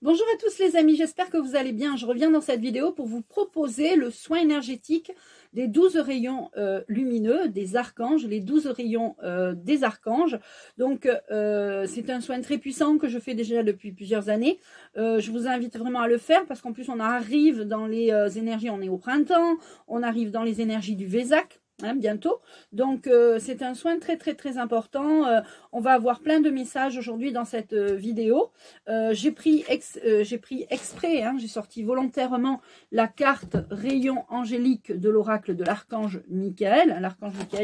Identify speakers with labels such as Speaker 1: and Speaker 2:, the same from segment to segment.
Speaker 1: Bonjour à tous les amis, j'espère que vous allez bien. Je reviens dans cette vidéo pour vous proposer le soin énergétique des 12 rayons lumineux des archanges, les 12 rayons des archanges. Donc c'est un soin très puissant que je fais déjà depuis plusieurs années. Je vous invite vraiment à le faire parce qu'en plus on arrive dans les énergies, on est au printemps, on arrive dans les énergies du Vésac. Bientôt, donc c'est un soin très important. On va avoir plein de messages aujourd'hui dans cette vidéo. J'ai pris exprès, j'ai sorti volontairement la carte rayon angélique de l'oracle de l'archange Michael,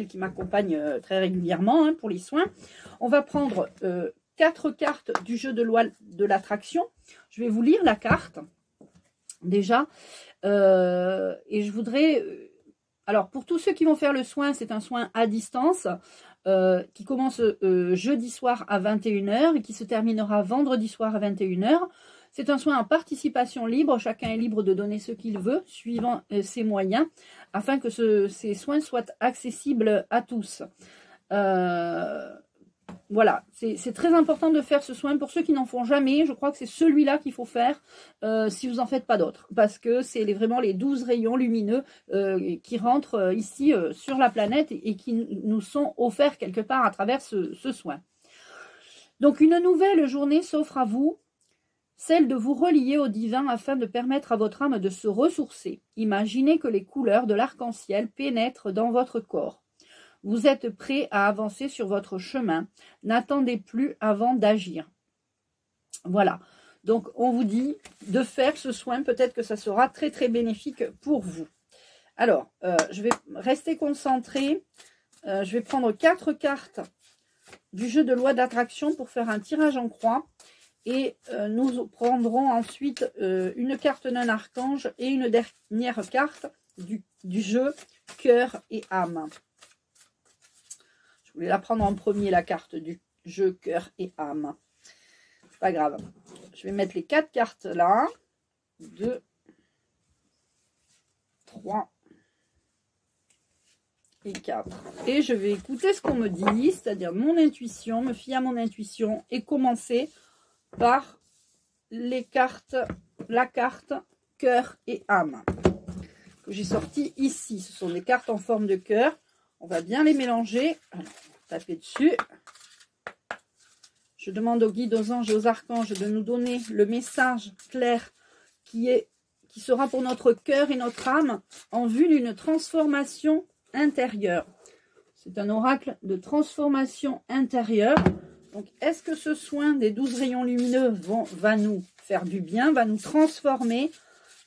Speaker 1: qui m'accompagne très régulièrement pour les soins. On va prendre 4 cartes du jeu de loi de l'attraction. Je vais vous lire la carte déjà et je voudrais alors, pour tous ceux qui vont faire le soin, c'est un soin à distance qui commence jeudi soir à 21 h et qui se terminera vendredi soir à 21 h. C'est un soin en participation libre. Chacun est libre de donner ce qu'il veut, suivant ses moyens, afin que ces soins soient accessibles à tous. Voilà, c'est très important de faire ce soin. Pour ceux qui n'en font jamais, je crois que c'est celui-là qu'il faut faire si vous n'en faites pas d'autres. Parce que c'est vraiment les 12 rayons lumineux qui rentrent ici sur la planète et qui nous sont offerts quelque part à travers ce soin. Donc une nouvelle journée s'offre à vous, celle de vous relier au divin afin de permettre à votre âme de se ressourcer. Imaginez que les couleurs de l'arc-en-ciel pénètrent dans votre corps. Vous êtes prêt à avancer sur votre chemin. N'attendez plus avant d'agir. Voilà. Donc, on vous dit de faire ce soin. Peut-être que ça sera très bénéfique pour vous. Alors, je vais rester concentrée. Je vais prendre 4 cartes du jeu de loi d'attraction pour faire un tirage en croix. Et nous prendrons ensuite une carte d'un archange et une dernière carte du jeu cœur et âme. Je voulais la prendre en premier, la carte du jeu cœur et âme. C'est pas grave. Je vais mettre les 4 cartes là. 2, 3 et 4. Et je vais écouter ce qu'on me dit, c'est-à-dire mon intuition, me fier à mon intuition et commencer par les cartes, la carte cœur et âme que j'ai sorti ici. Ce sont des cartes en forme de cœur. On va bien les mélanger. Alors, taper dessus. Je demande aux guides, aux anges et aux archanges de nous donner le message clair qui sera pour notre cœur et notre âme en vue d'une transformation intérieure. C'est un oracle de transformation intérieure. Donc, est-ce que ce soin des 12 rayons lumineux va nous faire du bien, va nous transformer?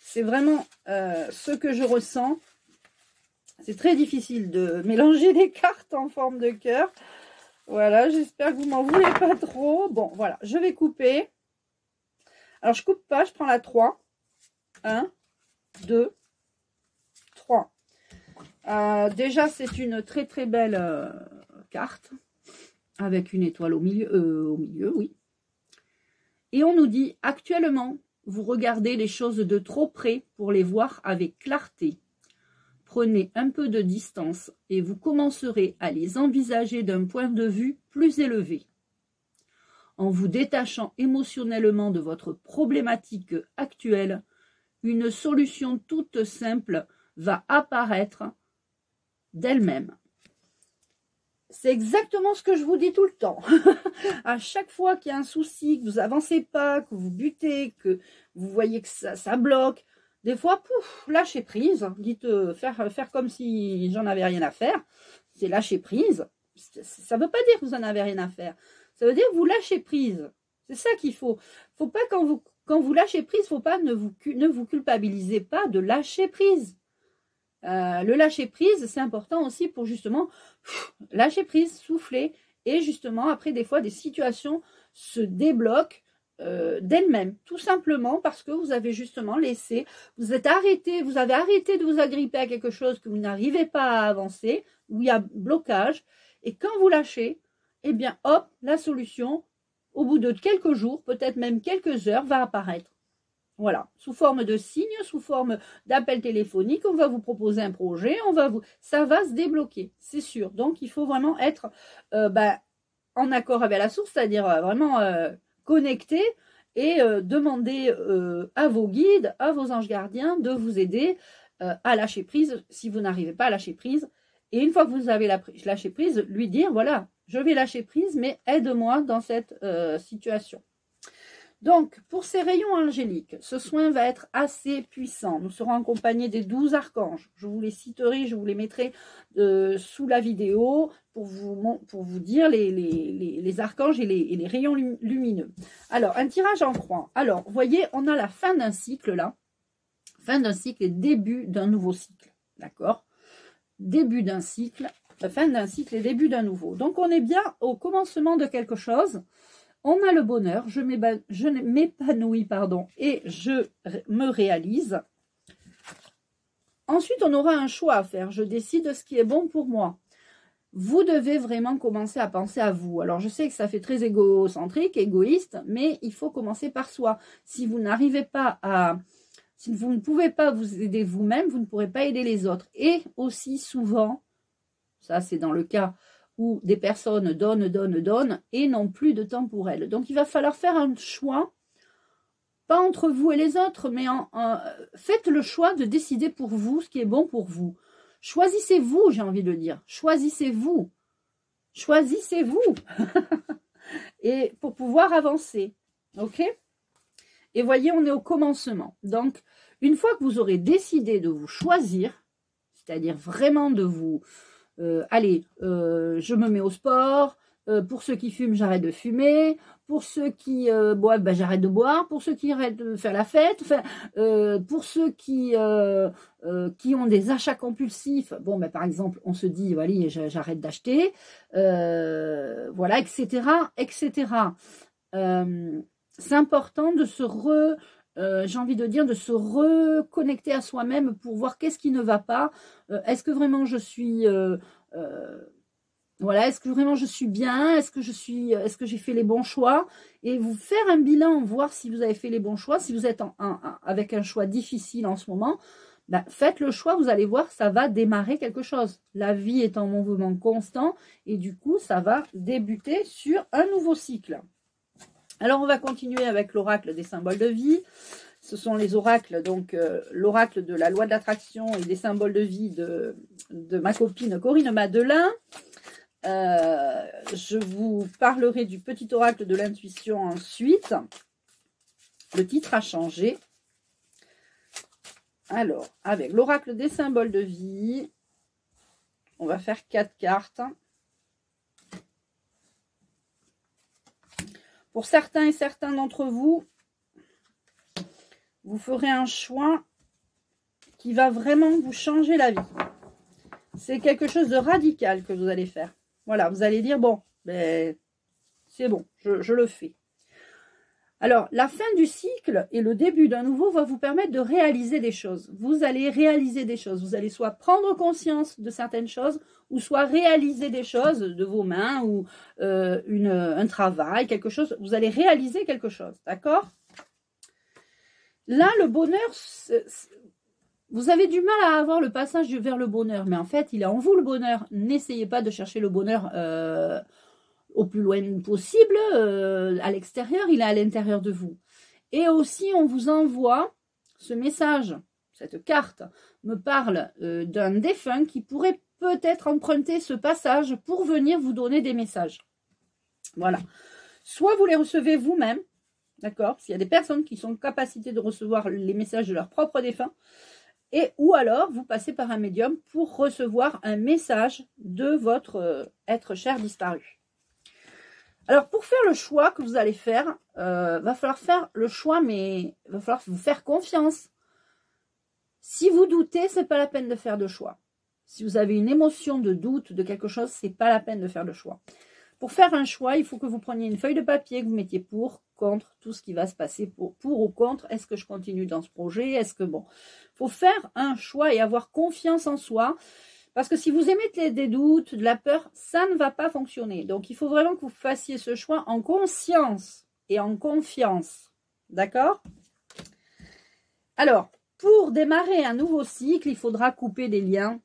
Speaker 1: C'est vraiment ce que je ressens. C'est très difficile de mélanger des cartes en forme de cœur. Voilà, j'espère que vous m'en voulez pas trop. Bon, voilà, je vais couper. Alors, je coupe pas, je prends la 3. 1, 2, 3. Déjà, c'est une très belle carte. Avec une étoile au milieu, oui. Et on nous dit, actuellement, vous regardez les choses de trop près pour les voir avec clarté. Prenez un peu de distance et vous commencerez à les envisager d'un point de vue plus élevé. En vous détachant émotionnellement de votre problématique actuelle, une solution toute simple va apparaître d'elle-même. C'est exactement ce que je vous dis tout le temps. À chaque fois qu'il y a un souci, que vous avancez pas, que vous butez, que vous voyez que ça bloque, des fois, pouf, lâchez prise. Dites faire comme si j'en avais rien à faire. C'est lâcher prise. Ça ne veut pas dire que vous n'en avez rien à faire. Ça veut dire que vous lâchez prise. C'est ça qu'il faut. Faut pas quand vous lâchez prise, faut pas ne vous culpabilisez pas de lâcher prise. Le lâcher prise, c'est important aussi pour justement lâcher prise, souffler. Et justement, après, des fois, des situations se débloquent d'elle-même, tout simplement parce que vous avez justement laissé, vous avez arrêté de vous agripper à quelque chose que vous n'arrivez pas à avancer, où il y a blocage, et quand vous lâchez, eh bien hop, la solution, au bout de quelques jours, peut-être même quelques heures, va apparaître. Voilà, sous forme de signes, sous forme d'appel téléphonique, on va vous proposer un projet, ça va se débloquer, c'est sûr. Donc il faut vraiment être en accord avec la source, c'est-à-dire vraiment connecté et demandez à vos guides, à vos anges gardiens de vous aider à lâcher prise si vous n'arrivez pas à lâcher prise. Et une fois que vous avez lâché prise, lui dire, voilà, je vais lâcher prise, mais aide-moi dans cette situation. Donc, pour ces rayons angéliques, ce soin va être assez puissant. Nous serons accompagnés des 12 archanges. Je vous les citerai, je vous les mettrai sous la vidéo pour vous dire les archanges et les rayons lumineux. Alors, un tirage en croix. Alors, vous voyez, on a la fin d'un cycle là. Fin d'un cycle et début d'un nouveau cycle. D'accord? Début d'un cycle, fin d'un cycle et début d'un nouveau. Donc, on est bien au commencement de quelque chose. On a le bonheur, je m'épanouis, et je me réalise. Ensuite, on aura un choix à faire. Je décide ce qui est bon pour moi. Vous devez vraiment commencer à penser à vous. Alors, je sais que ça fait très égocentrique, égoïste, mais il faut commencer par soi. Si vous n'arrivez pas à... Si vous ne pouvez pas vous aider vous-même, vous ne pourrez pas aider les autres. Et aussi souvent, ça c'est dans le cas où des personnes donnent et n'ont plus de temps pour elles. Donc, il va falloir faire un choix, pas entre vous et les autres, mais faites le choix de décider pour vous ce qui est bon pour vous. Choisissez-vous, j'ai envie de dire. Choisissez-vous. Choisissez-vous. Et pour pouvoir avancer. OK? Et voyez, on est au commencement. Donc, une fois que vous aurez décidé de vous choisir, c'est-à-dire vraiment de vous... allez, je me mets au sport. Pour ceux qui fument, j'arrête de fumer. Pour ceux qui boivent, ben, j'arrête de boire. Pour ceux qui arrêtent de faire la fête. Enfin, pour ceux qui ont des achats compulsifs, bon, ben, par exemple, on se dit, allez, j'arrête d'acheter. Voilà, etc., etc. C'est important de j'ai envie de dire, de se reconnecter à soi-même pour voir qu'est-ce qui ne va pas. Est-ce que vraiment je suis... voilà, est-ce que vraiment je suis bien? Est-ce que j'ai fait les bons choix? Et vous faire un bilan, voir si vous avez fait les bons choix. Si vous êtes avec un choix difficile en ce moment, ben, faites le choix, vous allez voir, ça va démarrer quelque chose. La vie est en mouvement constant et du coup, ça va débuter sur un nouveau cycle. Alors, on va continuer avec l'oracle des symboles de vie. Ce sont les oracles, donc l'oracle de la loi de l'attraction et des symboles de vie de ma copine Corinne Madelin. Je vous parlerai du petit oracle de l'intuition ensuite. Le titre a changé. Alors, avec l'oracle des symboles de vie, on va faire 4 cartes. Pour certains et certains d'entre vous, vous ferez un choix qui va vraiment vous changer la vie. C'est quelque chose de radical que vous allez faire. Voilà, vous allez dire, bon, ben, c'est bon, je le fais. Alors, la fin du cycle et le début d'un nouveau va vous permettre de réaliser des choses. Vous allez réaliser des choses. Vous allez soit prendre conscience de certaines choses, ou soit réaliser des choses de vos mains, ou un travail, quelque chose. Vous allez réaliser quelque chose, d'accord? Là, le bonheur, vous avez du mal à avoir le passage vers le bonheur, mais en fait, il est en vous le bonheur. N'essayez pas de chercher le bonheur au plus loin possible, à l'extérieur, il est à l'intérieur de vous. Et aussi, on vous envoie ce message, cette carte me parle d'un défunt qui pourrait peut-être emprunter ce passage pour venir vous donner des messages. Voilà. Soit vous les recevez vous-même, d'accord? S'il y a des personnes qui sont en capacité de recevoir les messages de leur propre défunt, ou alors vous passez par un médium pour recevoir un message de votre être cher disparu. Alors, pour faire le choix que vous allez faire, va falloir faire le choix, mais il va falloir vous faire confiance. Si vous doutez, c'est pas la peine de faire de choix. Si vous avez une émotion de doute de quelque chose, c'est pas la peine de faire de choix. Pour faire un choix, il faut que vous preniez une feuille de papier, que vous mettiez pour, contre, tout ce qui va se passer pour ou contre. Est-ce que je continue dans ce projet? Est-ce que bon, faut faire un choix et avoir confiance en soi. Parce que si vous émettez des doutes, de la peur, ça ne va pas fonctionner. Donc, il faut vraiment que vous fassiez ce choix en conscience et en confiance. D'accord? Alors, pour démarrer un nouveau cycle, il faudra couper des liens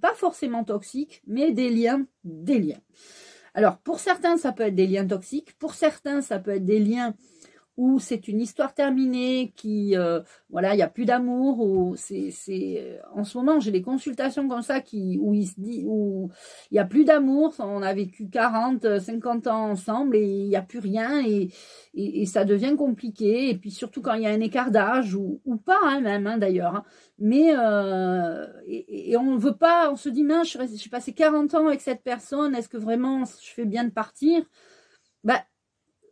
Speaker 1: pas forcément toxiques, mais des liens. Alors, pour certains, ça peut être des liens toxiques. Pour certains, ça peut être des liens ou c'est une histoire terminée qui, voilà, il n'y a plus d'amour, ou en ce moment, j'ai des consultations comme ça où il n'y a plus d'amour, on a vécu 40, 50 ans ensemble et il n'y a plus rien et ça devient compliqué, et puis surtout quand il y a un écart d'âge ou pas, hein, même, hein, d'ailleurs, hein. Mais et on ne veut pas, on se dit, mince, j'ai passé 40 ans avec cette personne, est-ce que vraiment je fais bien de partir? Bah,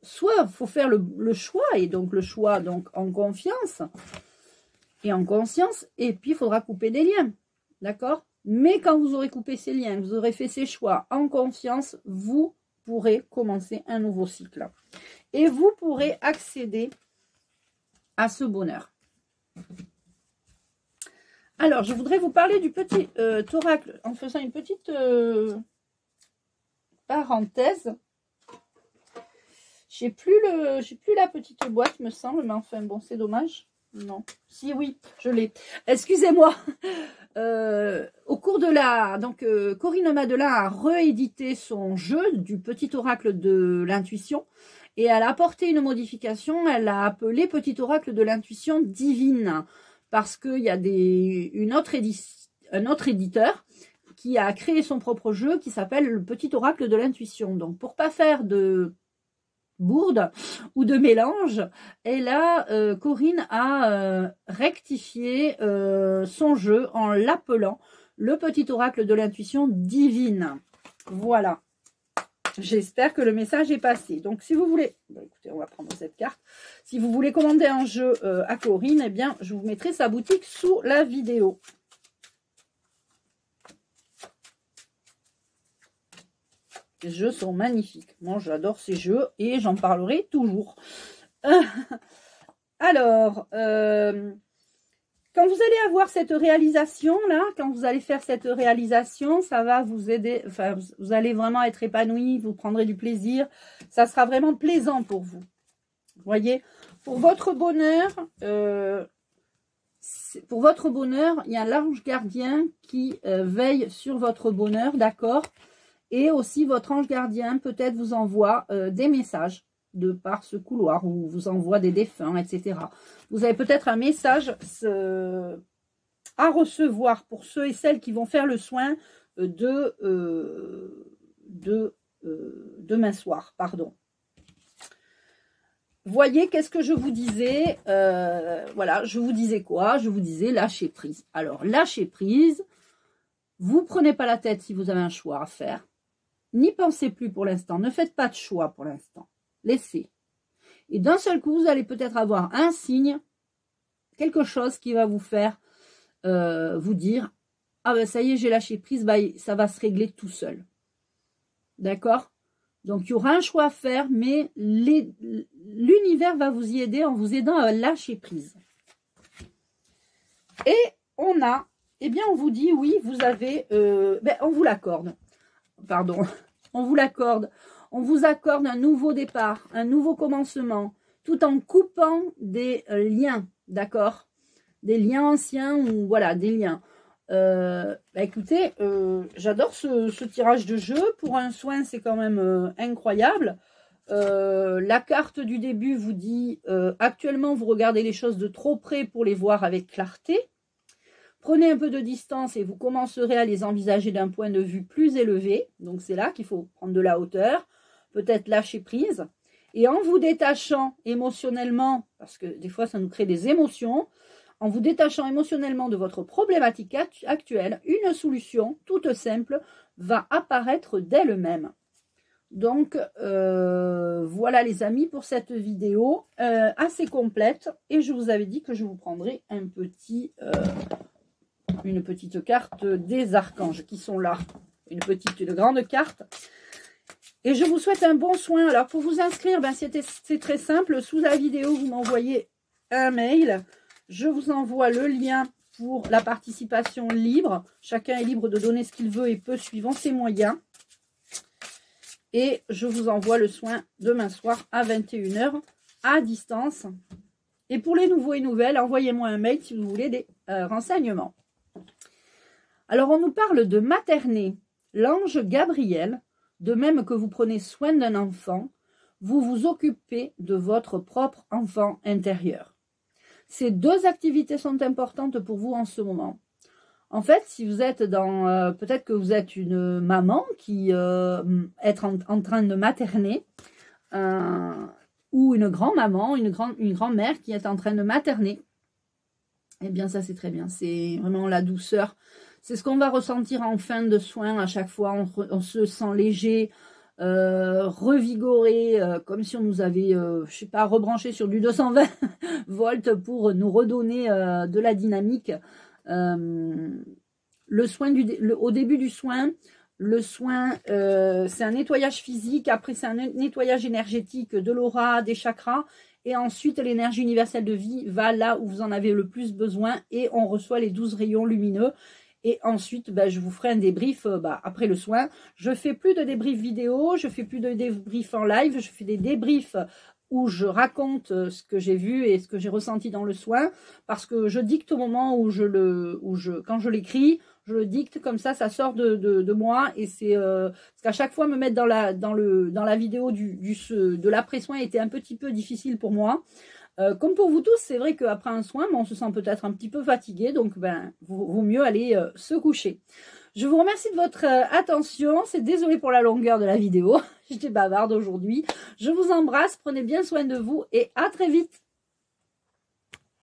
Speaker 1: soit il faut faire le choix, et donc le choix donc en confiance et en conscience, et puis il faudra couper des liens, d'accord? Mais quand vous aurez coupé ces liens, vous aurez fait ces choix en confiance, vous pourrez commencer un nouveau cycle. Et vous pourrez accéder à ce bonheur. Alors, je voudrais vous parler du petit oracle en faisant une petite parenthèse. J'ai plus la petite boîte, me semble, mais enfin, bon, c'est dommage. Non. Si, oui, je l'ai. Excusez-moi. Au cours de donc, Corinne Madelin a réédité son jeu du petit oracle de l'intuition et elle a apporté une modification. Elle l'a appelé petit oracle de l'intuition divine parce qu'il y a un autre éditeur qui a créé son propre jeu qui s'appelle le petit oracle de l'intuition. Donc, pour pas faire de bourde ou de mélange, et là Corinne a rectifié son jeu en l'appelant le petit oracle de l'intuition divine. Voilà, j'espère que le message est passé. Donc si vous voulez, écoutez, on va prendre cette carte, si vous voulez commander un jeu à Corinne, eh bien je vous mettrai sa boutique sous la vidéo. Les jeux sont magnifiques. Moi, j'adore ces jeux et j'en parlerai toujours. Alors, quand vous allez avoir cette réalisation-là, quand vous allez faire cette réalisation, ça va vous aider. Enfin, vous allez vraiment être épanoui, vous prendrez du plaisir. Ça sera vraiment plaisant pour vous. Vous voyez, pour votre bonheur, il y a l'ange gardien qui veille sur votre bonheur, d'accord ? Et aussi, votre ange gardien peut-être vous envoie des messages de par ce couloir ou vous envoie des défunts, etc. Vous avez peut-être un message à recevoir pour ceux et celles qui vont faire le soin demain soir. Pardon. Voyez, qu'est-ce que je vous disais? Voilà, je vous disais quoi? Je vous disais lâcher prise. Alors, lâcher prise, vous ne prenez pas la tête si vous avez un choix à faire. N'y pensez plus pour l'instant. Ne faites pas de choix pour l'instant. Laissez. Et d'un seul coup, vous allez peut-être avoir un signe, quelque chose qui va vous faire vous dire « Ah ben ça y est, j'ai lâché prise, bah, ça va se régler tout seul. » D'accord? Donc, il y aura un choix à faire, mais l'univers va vous y aider en vous aidant à lâcher prise. Et on a, eh bien, on vous dit, oui, vous avez, on vous l'accorde. Pardon, on vous l'accorde. On vous accorde un nouveau départ, un nouveau commencement, tout en coupant des liens, d'accord? Des liens anciens ou voilà, des liens. Écoutez, j'adore ce tirage de jeu. Pour un soin, c'est quand même incroyable. La carte du début vous dit actuellement, vous regardez les choses de trop près pour les voir avec clarté. Prenez un peu de distance et vous commencerez à les envisager d'un point de vue plus élevé. Donc, c'est là qu'il faut prendre de la hauteur, peut-être lâcher prise. Et en vous détachant émotionnellement, parce que des fois, ça nous crée des émotions, en vous détachant émotionnellement de votre problématique actuelle, une solution toute simple va apparaître d'elle-même. Donc, voilà les amis pour cette vidéo assez complète. Et je vous avais dit que je vous prendrai un petit... une petite carte des archanges qui sont là. Une grande carte. Et je vous souhaite un bon soin. Alors, pour vous inscrire, c'est très simple. Sous la vidéo, vous m'envoyez un mail. Je vous envoie le lien pour la participation libre. Chacun est libre de donner ce qu'il veut et peut suivant ses moyens. Et je vous envoie le soin demain soir à 21 h à distance. Et pour les nouveaux et nouvelles, envoyez-moi un mail si vous voulez des renseignements. Alors, on nous parle de materner l'ange Gabriel, de même que vous prenez soin d'un enfant. vous vous occupez de votre propre enfant intérieur. Ces deux activités sont importantes pour vous en ce moment. En fait, si vous êtes dans... peut-être que vous êtes une maman qui est en train de materner, ou une grand-maman, une grand-mère qui est en train de materner. Eh bien, ça, c'est très bien. C'est vraiment la douceur. C'est ce qu'on va ressentir en fin de soins à chaque fois. On se sent léger, revigoré, comme si on nous avait, je sais pas, rebranché sur du 220 volts pour nous redonner de la dynamique. Le soin au début du soin, le soin, c'est un nettoyage physique. Après, c'est un nettoyage énergétique de l'aura, des chakras. Et ensuite, l'énergie universelle de vie va là où vous en avez le plus besoin. Et on reçoit les 12 rayons lumineux. Et ensuite, je vous ferai un débrief après le soin. Je fais plus de débrief vidéo, je fais plus de débrief en live, je fais des débriefs où je raconte ce que j'ai vu et ce que j'ai ressenti dans le soin, parce que je dicte au moment où quand je l'écris, je le dicte comme ça sort de moi, et c'est parce qu'à chaque fois me mettre dans la vidéo de l'après-soin était un petit peu difficile pour moi. Comme pour vous tous, c'est vrai qu'après un soin, on se sent peut-être un petit peu fatigué, donc vaut mieux aller se coucher. Je vous remercie de votre attention. C'est désolé pour la longueur de la vidéo. J'étais bavarde aujourd'hui. Je vous embrasse, prenez bien soin de vous et à très vite.